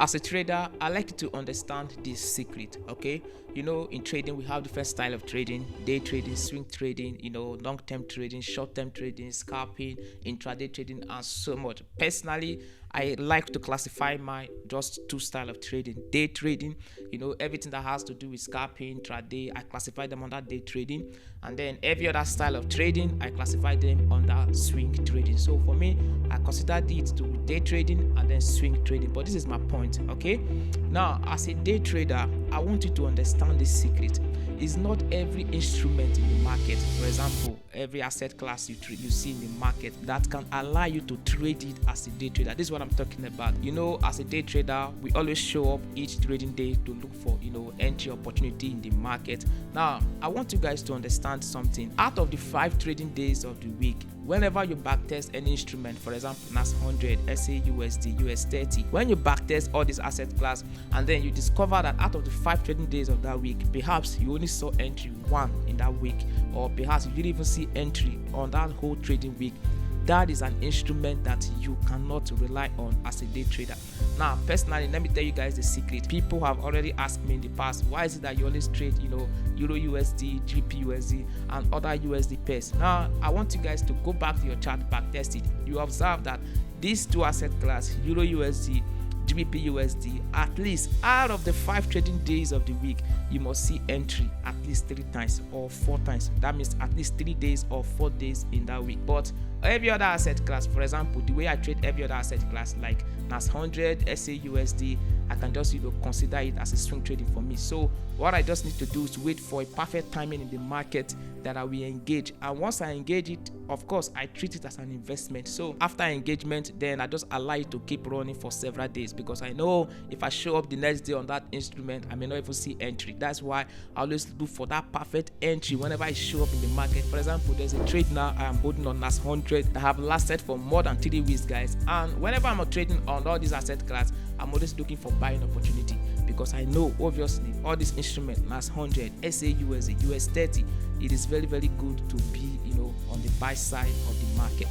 As a trader, I like you to understand this secret. Okay, in trading we have different style of trading: day trading, swing trading, long-term trading, short-term trading, scalping, intraday trading, and so much. Personally, I like to classify my just two style of trading: day trading, everything that has to do with scalping, intraday, I classify them under day trading, and then every other style of trading I classify them under swing trading. So for me, I consider it to be day trading and then swing trading. But this is my point. Okay, now as a day trader, I want you to understand this secret. It's not every instrument in the market, for example, every asset class you see in the market, that can allow you to trade it as a day trader. This is what I'm talking about. As a day trader, we always show up each trading day to look for entry opportunity in the market. Now I want you guys to understand something. Out of the 5 trading days of the week, whenever you backtest any instrument, for example NAS100, XAUUSD, US30, when you backtest all these asset class and then you discover that out of the 5 trading days of that week, perhaps you only saw entry 1 in that week, or perhaps you didn't even see entry on that whole trading week, that is an instrument that you cannot rely on as a day trader. Now personally, let me tell you guys the secret. People have already asked me in the past, why is it that you always trade Euro USD, GBP USD, and other USD pairs? Now I want you guys to go back to your chart, back test it. You observe that these two asset class, Euro USD, GBP USD, at least out of the 5 trading days of the week, you must see entry at least 3 times or 4 times. That means at least 3 days or 4 days in that week. But every other asset class, for example, the way I trade every other asset class like NAS100, XAUUSD, I can just consider it as a swing trading for me. So what I just need to do is wait for a perfect timing in the market that I will engage, and once I engage it, of course I treat it as an investment. So after engagement, then I just allow it to keep running for several days, because I know if I show up the next day on that instrument, I may not even see entry. That's why I always look for that perfect entry whenever I show up in the market. For example, there's a trade now I am holding on NAS100 that have lasted for more than 3 weeks, guys, and whenever I'm trading on all these asset class, I'm always looking for buying opportunity, because I know obviously all these instruments, NAS100, XAUUSD, US30, it is very, very good to be on the buy side of the market.